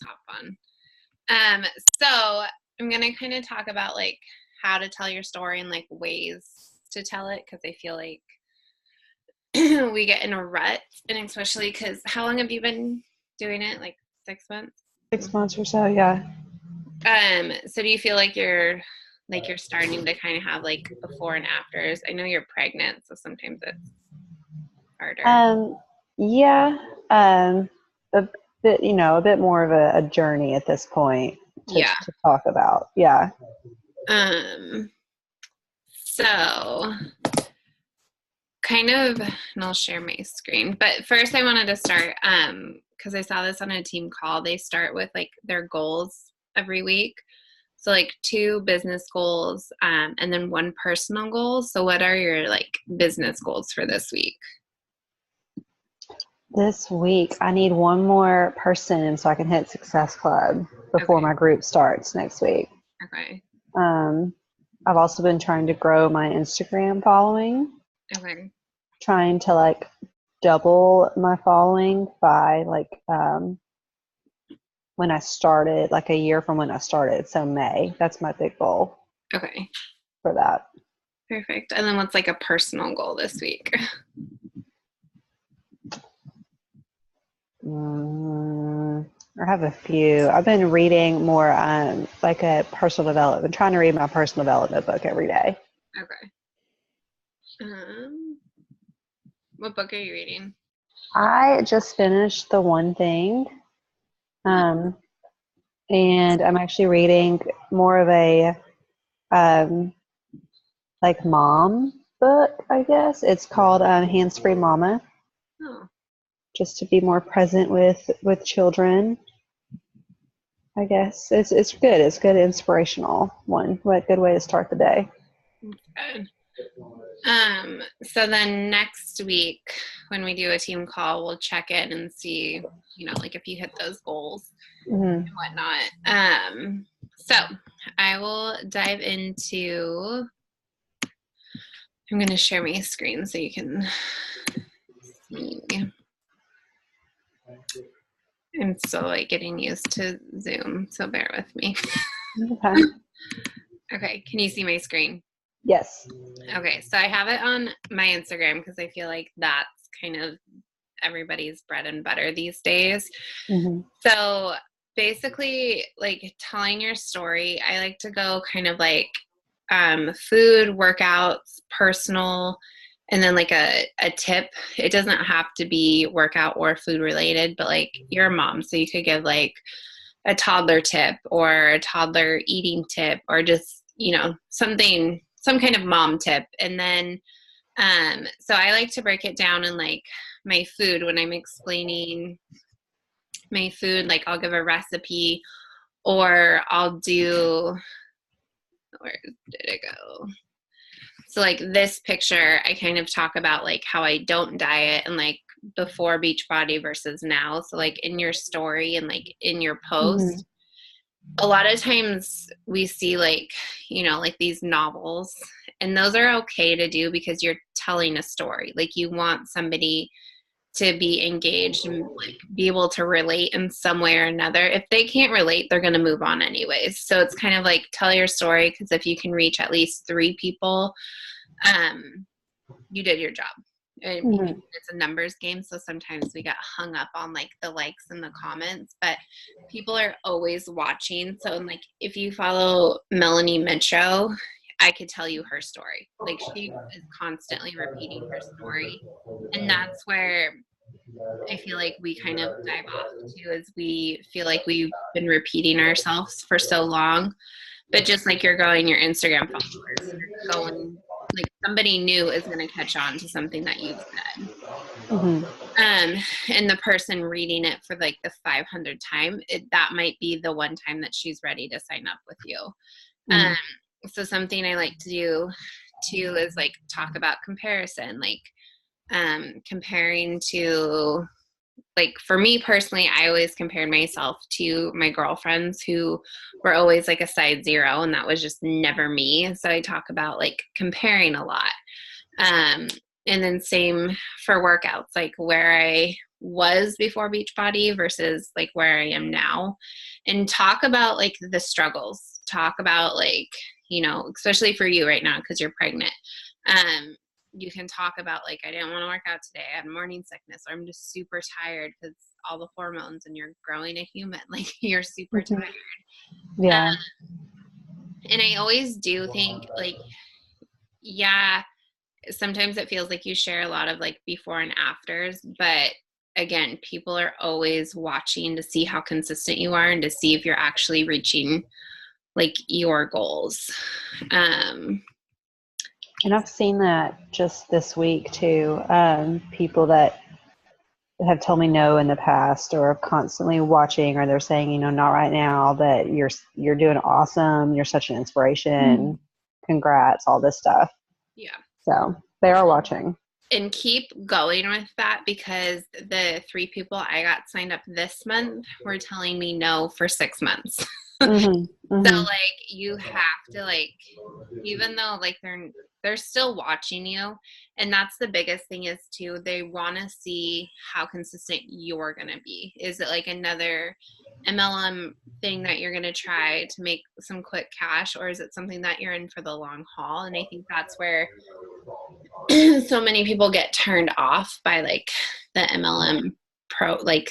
hop on. Um, so I'm gonna kind of talk about like how to tell your story and like ways to tell it, because I feel like we get in a rut, and especially because how long have you been doing it? Like 6 months? 6 months or so, yeah. So do you feel like you're starting to kind of have like before and afters? I know you're pregnant, so sometimes it's harder. Um, yeah, a a bit more of a journey at this point to Yeah. to talk about. Yeah. Um, so kind of, and I'll share my screen. But first I wanted to start, because I saw this on a team call. They start with like their goals every week. So like 2 business goals, and then 1 personal goal. So what are your like business goals for this week? This week, I need one more person so I can hit Success Club before Okay. my group starts next week. Okay. Um, I've also been trying to grow my Instagram following, Okay. trying to like double my following by when I started, like a year from when I started. So May, that's my big goal Okay. for that. Perfect. And then what's like a personal goal this week? I have a few. I've been reading more like a personal development. I'm trying to read my personal development book every day. Okay. Um, what book are you reading? I just finished The One Thing, um, and I'm actually reading more of a um, like mom book, I guess. It's called Hands Free Mama, Oh, just to be more present with children. I guess it's good. It's good, inspirational one. What a good way to start the day. good. So then next week when we do a team call, we'll check in and see, like if you hit those goals Hmm. and whatnot. So I will dive into, I'm going to share my screen so you can see. I'm still like getting used to Zoom, so bear with me. Okay. Okay, can you see my screen? Yes. Okay, so I have it on my Instagram because I feel like that's kind of everybody's bread and butter these days. Hmm. So basically, like telling your story, I like to go kind of like food, workouts, personal, and then like a tip. It doesn't have to be workout or food related, but like you're a mom, so you could give like a toddler tip or a toddler eating tip or just, something, some kind of mom tip. And then, so I like to break it down in like my food when I'm explaining my food, like I'll give a recipe or I'll do, where did it go? So like this picture, I kind of talk about like how I don't diet and like before Beachbody versus now. So like in your story and like in your Hmm. post, a lot of times we see like, like these novels, and those are okay to do because you're telling a story. Like you want somebody to be engaged and like be able to relate in some way or another. If they can't relate, they're going to move on anyways. So it's kind of like tell your story, because if you can reach at least 3 people, you did your job. And Hmm. it's a numbers game, so sometimes we get hung up on like the likes and the comments, but people are always watching. So like if you follow Melanie Mitchell, I could tell you her story. Like she is constantly repeating her story, and that's where I feel like we kind of dive off too, is we feel like we've been repeating ourselves for so long. But just like you're growing your Instagram followers, you're going, like somebody new is going to catch on to something that you've said. Hmm. Um, and the person reading it for like the 500th time, that might be the one time that she's ready to sign up with you. Um, Hmm. so something I like to do too is like talk about comparison, like comparing to, like for me personally, I always compared myself to my girlfriends who were always like a size 0, and that was just never me. So I talk about like comparing a lot. Um, and then same for workouts, like where I was before Beachbody versus like where I am now, and talk about like the struggles. Talk about like, you know, especially for you right now because you're pregnant. You can talk about like, I didn't want to work out today. I had morning sickness, or I'm just super tired because all the hormones and you're growing a human. Like you're super Mhm. tired. Yeah. And I always do think like, yeah, sometimes it feels like you share a lot of like before and afters, but again, people are always watching to see how consistent you are and to see if you're actually reaching like your goals. And I've seen that just this week too. People that have told me no in the past, or are constantly watching, or they're saying, you know, not right now, that you're doing awesome. You're such an inspiration. Congrats, all this stuff. Yeah. So they are watching. And keep going with that, because the 3 people I got signed up this month were telling me no for 6 months. Mm-hmm. So Mm-hmm. like you have to like, even though like they're still watching you, and that's the biggest thing is too, they want to see how consistent you're going to be. Is it like another MLM thing that you're going to try to make some quick cash, or is it something that you're in for the long haul? And I think that's where so many people get turned off by like the MLM pro, like,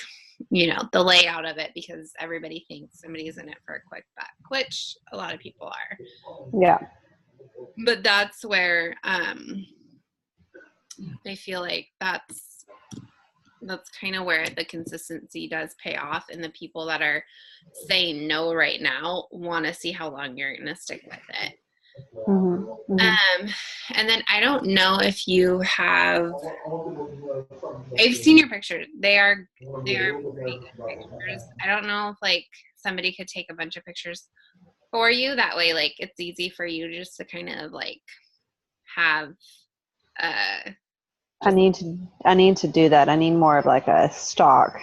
you know, the layout of it, because everybody thinks somebody's in it for a quick buck, which a lot of people are. Yeah. But that's where I feel like that's kind of where the consistency does pay off, and the people that are saying no right now want to see how long you're going to stick with it. Mm-hmm. Mm-hmm. And then I don't know if you have, I've seen your pictures. They are pretty good pictures. I don't know if like somebody could take a bunch of pictures for you. That way, like it's easy for you just to kind of like have I need to do that. I need more of like a stock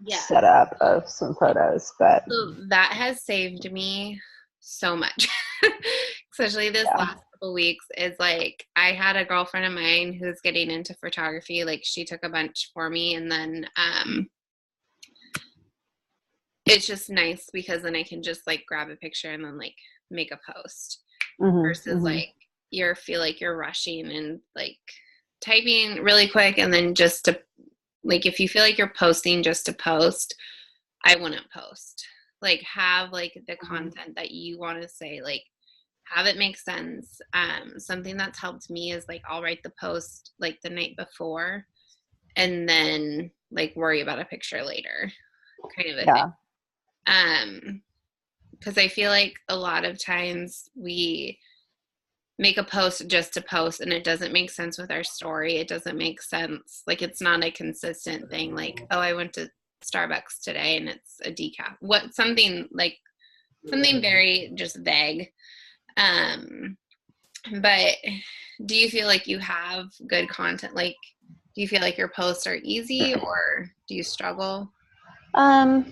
yeah. setup of some photos, but So that has saved me so much, especially this last couple weeks. Is like I had a girlfriend of mine who's getting into photography. Like she took a bunch for me, and then it's just nice because then I can just like grab a picture and then like make a post versus like you feel like you're rushing and like typing really quick, and then just to like, if you feel like you're posting just to post, I wouldn't post. Like have like the content that you want to say, like have it make sense. Something that's helped me is like I'll write the post like the night before and then like worry about a picture later, kind of a thing. Because I feel like a lot of times we make a post just to post and it doesn't make sense with our story. It doesn't make sense. Like it's not a consistent thing. Like, oh, I went to Starbucks today and it's a decaf. Something very just vague. But do you feel like you have good content? Like, do you feel like your posts are easy, or do you struggle? I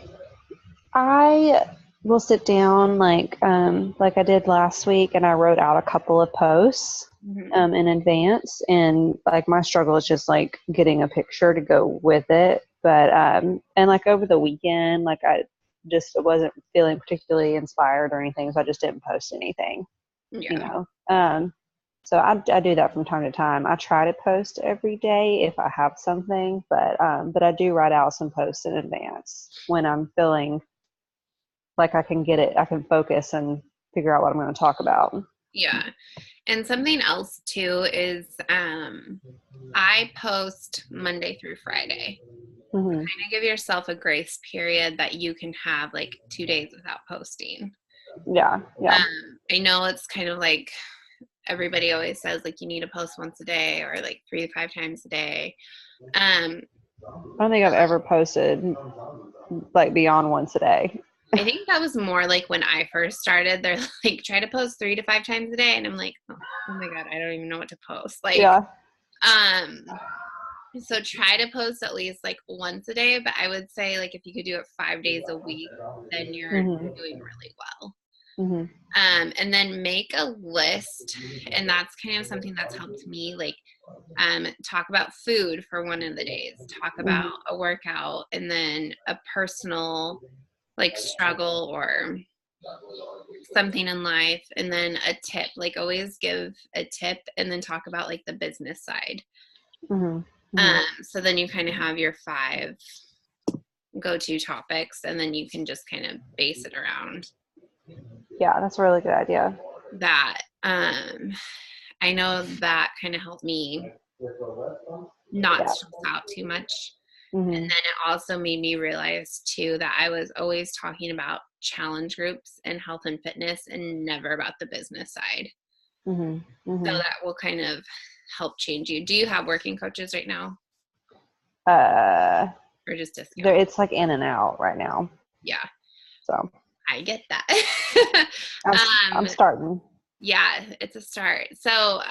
will sit down like I did last week, and I wrote out a couple of posts in advance, and like my struggle is just like getting a picture to go with it. But and like over the weekend, like I just wasn't feeling particularly inspired or anything, so I just didn't post anything. Yeah. You know. So I do that from time to time. I try to post every day if I have something, but I do write out some posts in advance when I'm feeling like I can get it, I can focus and figure out what I'm going to talk about. Yeah. And something else too is I post Monday through Friday. Kind of give yourself a grace period that you can have like 2 days without posting. Yeah. I know it's kind of like everybody always says like you need to post once a day or like 3 to 5 times a day. I don't think I've ever posted like beyond once a day. I think that was more like when I first started. They're like, try to post 3 to 5 times a day, and I'm like, oh my god, I don't even know what to post. Like, so try to post at least like once a day. But I would say like if you could do it 5 days a week, then you're doing really well. Mhm. And then make a list, and that's kind of something that's helped me, like talk about food for one of the days, talk about Mhm. a workout, and then a personal like struggle or something in life, and then a tip, like always give a tip and then talk about like the business side. Mhm. Mhm. So then you kind of have your 5 go-to topics, and then you can just kind of base it around Yeah, that's a really good idea. that. I know that kind of helped me not Yeah. stress out too much. And Mhm. then it also made me realize too that I was always talking about challenge groups and health and fitness and never about the business side. Mhm. So Mhm. that will kind of help change you. Do you have working coaches right now Uh, or just there discount? it's like in and out right now. Yeah, So I get that. I'm um, starting. yeah, it's a start. So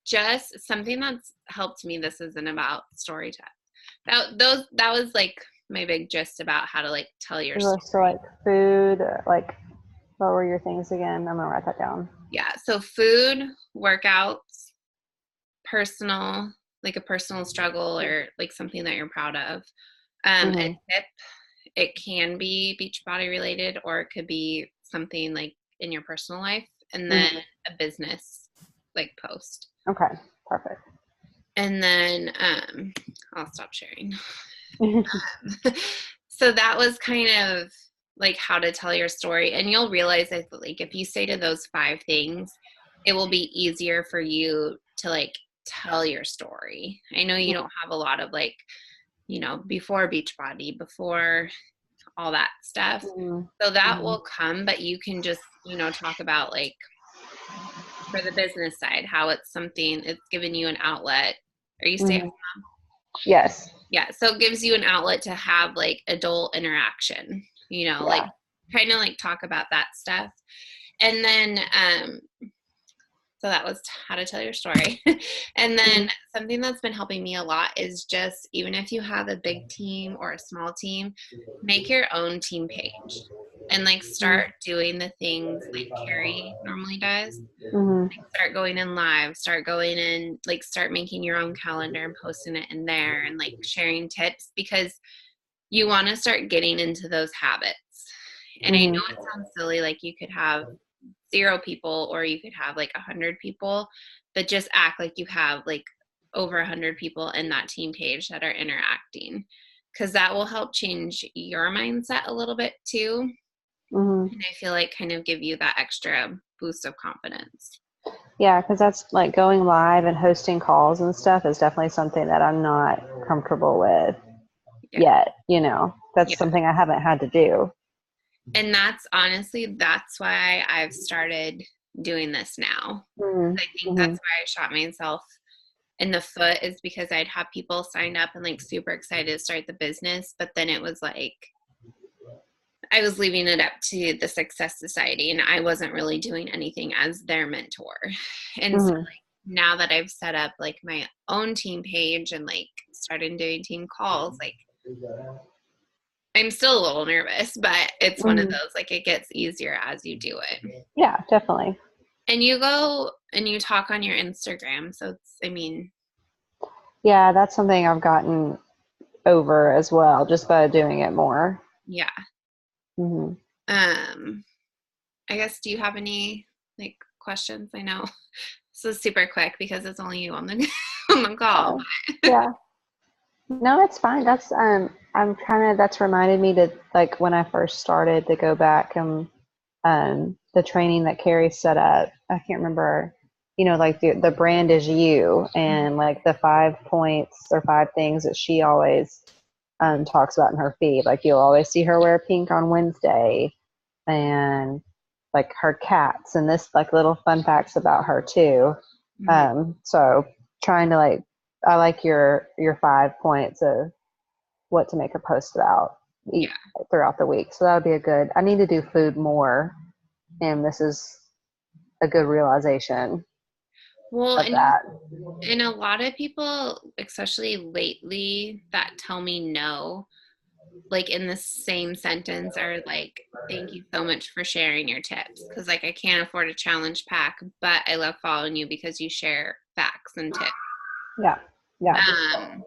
just something that's helped me, this isn't about story time. That was like my big gist about how to like tell your So story. like food, like what were your things again? I'm gonna write that down. Yeah, so food, workouts, personal, like a personal struggle or like something that you're proud of. A Mhm. tip, it can be Beachbody related or it could be something like in your personal life, and then Mhm. a business like post. Okay. Perfect. And then I'll stop sharing. So that was kind of like how to tell your story, and you'll realize that like if you say to those 5 things, it will be easier for you to like tell your story. I know you don't have a lot of like, before Beachbody, before all that stuff, Mhm. so that Mhm. will come, but you can just talk about like for the business side how it's something, it's given you an outlet. Are you stay? Mhm. Yes. Yeah, so it gives you an outlet to have like adult interaction, like Yeah. kind of like talk about that stuff. And then so that was how to tell your story. And then Mhm. something that's been helping me a lot is just, even if you have a big team or a small team, make your own team page and like Mhm. start doing the things like Carrie normally does. Mhm. Start going in live, start going in, like start making your own calendar and posting it in there and like sharing tips, because you want to start getting into those habits. And I know Mhm. it sounds silly, like you could have 0 people or you could have like 100 people, but just act like you have like over 100 people in that team page that are interacting, because that will help change your mindset a little bit too. Mhm. And I feel like kind of give you that extra boost of confidence. Yeah, because that's like going live and hosting calls and stuff is definitely something that I'm not comfortable with Yeah. yet. That's Yeah. something I haven't had to do. And that's why I've started doing this now. Mhm. I think Mhm. that's why I shot myself in the foot, is because I'd have people signed up and like super excited to start the business, but then it was like I was leaving it up to the Success Society and I wasn't really doing anything as their mentor. And so Mhm. like now that I've set up like my own team page and like started doing team calls, like I'm still a little nervous, but it's one of Mhm. those, like it gets easier as you do it. Yeah, definitely. And you go and you talk on your Instagram. So it's, Yeah, that's something I've gotten over as well, just by doing it more. yeah. Hmm. Um, I guess, do you have any like questions? I know this is super quick because it's only you on the on the call. Oh, yeah. No, it's fine. That's reminded me to, like, when I first started, to go back and the training that Carrie set up. I can't remember, like the brand is you, and like the 5 points or 5 things that she always talks about in her feed. Like you'll always see her wear pink on Wednesday, and like her cats, and this like little fun facts about her too. Mhm. So trying to like, I like your 5 points of what to make a post about Yeah. eat throughout the week. So that would be a good. I need to do food more, and this is a good realization Well, of that. and a lot of people, especially lately, that tell me no, like in the same sentence are like, thank you so much for sharing your tips. Cause like I can't afford a challenge pack, but I love following you because you share facts and tips. Yeah. Yeah. Um,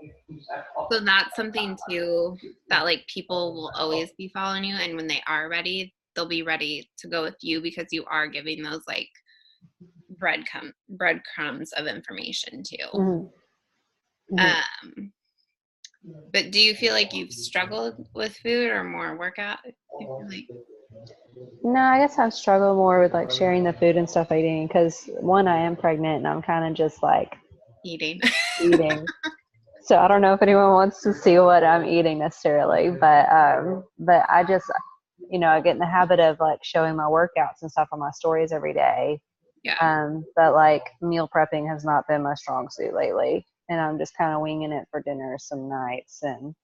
so that's something too that like people will always be following you. And when they are ready, they'll be ready to go with you because you are giving those like breadcrumbs of information too. Mm-hmm. Mm-hmm. But do you feel like you've struggled with food or more workout? I feel like No, I guess I've struggled more with like sharing the food and stuff I eating because one, I am pregnant and I'm kind of just like eating. eating. So I don't know if anyone wants to see what I'm eating necessarily, but I just, I get in the habit of like showing my workouts and stuff on my stories every day. Yeah. But like meal prepping has not been my strong suit lately, and I'm just kind of winging it for dinner some nights, and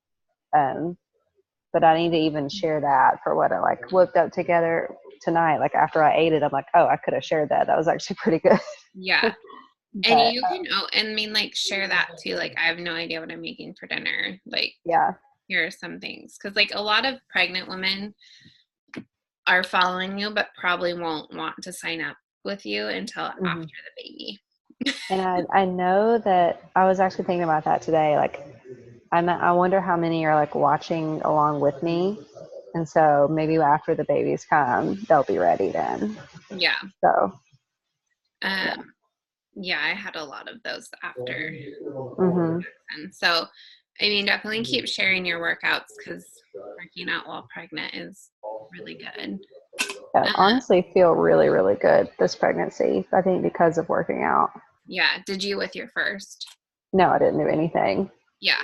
but I need to even share that for what I like whipped up together tonight. Like after I ate it, I'm like, oh, I could have shared that. That was actually pretty good. Yeah. And But you can, and I mean, like, share that too. Like, I have no idea what I'm making for dinner. Like, yeah. here are some things. Because, like, a lot of pregnant women are following you, but probably won't want to sign up with you until Mm-hmm. after the baby. And I know that I was actually thinking about that today. Like, I wonder how many are like watching along with me. And so maybe after the babies come, they'll be ready then. Yeah. So, Yeah, I had a lot of those after. mm-hmm. And so, I mean, definitely keep sharing your workouts because working out while pregnant is really good. I honestly feel really, really good this pregnancy. I think because of working out. Yeah. Did you with your first? No, I didn't do anything. Yeah.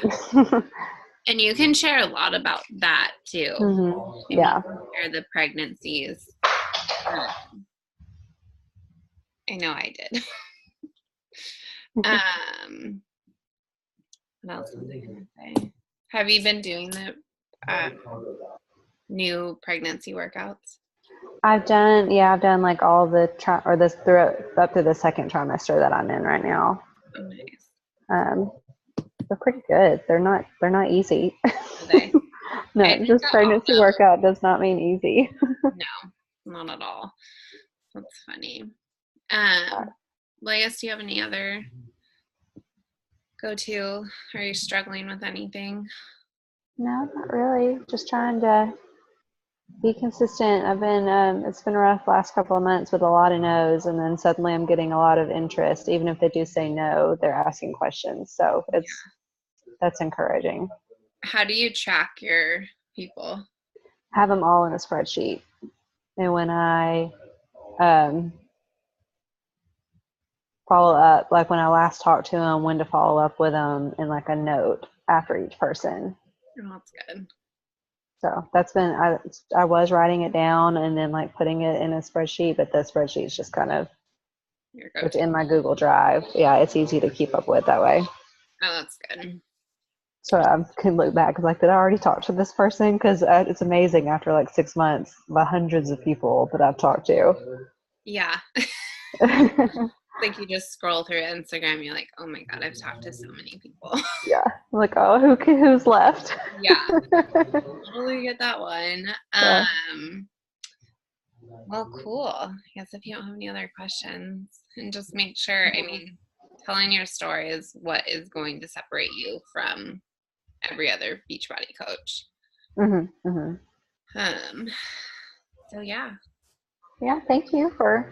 And you can share a lot about that too. Mm-hmm. I Yeah. mean, share the pregnancies. I know I did. What else was I gonna say? Have you been doing the new pregnancy workouts? I've done like all the up to the second trimester that I'm in right now. Oh, nice. They're pretty good. They're not easy. Are they? No, just pregnancy workout does not mean easy. No, not at all. That's funny. Well, I guess do you have any other go-to? Are you struggling with anything? No, not really. Just trying to be consistent. I've been it's been rough last couple of months with a lot of no's, and then suddenly I'm getting a lot of interest. Even if they do say no, they're asking questions. So that's encouraging. How do you track your people? Have them all in a spreadsheet, and when I follow up, like when I last talked to them, when to follow up with them, and like a note after each person. Oh, that's good. So that's been, I was writing it down and then like putting it in a spreadsheet, but the spreadsheet is just kind of, it's in my Google Drive. Yeah, it's easy to keep up with that way. Oh, that's good. So I can look back like, did I already talk to this person? Because it's amazing after like 6 months, the hundreds of people that I've talked to. Yeah. Like you just scroll through Instagram, you're like, oh my God, I've talked to so many people. Yeah. I'm like, oh, who's left? Yeah. Totally get that one. Yeah. Well, cool. I guess if you don't have any other questions, and just make sure, I mean, telling your story is what is going to separate you from every other Beachbody coach. Mm-hmm, mm-hmm. So yeah. Yeah, thank you for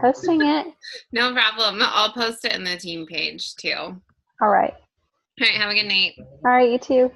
hosting it. No problem. I'll post it in the team page too. All right. All right, have a good night. All right, you too.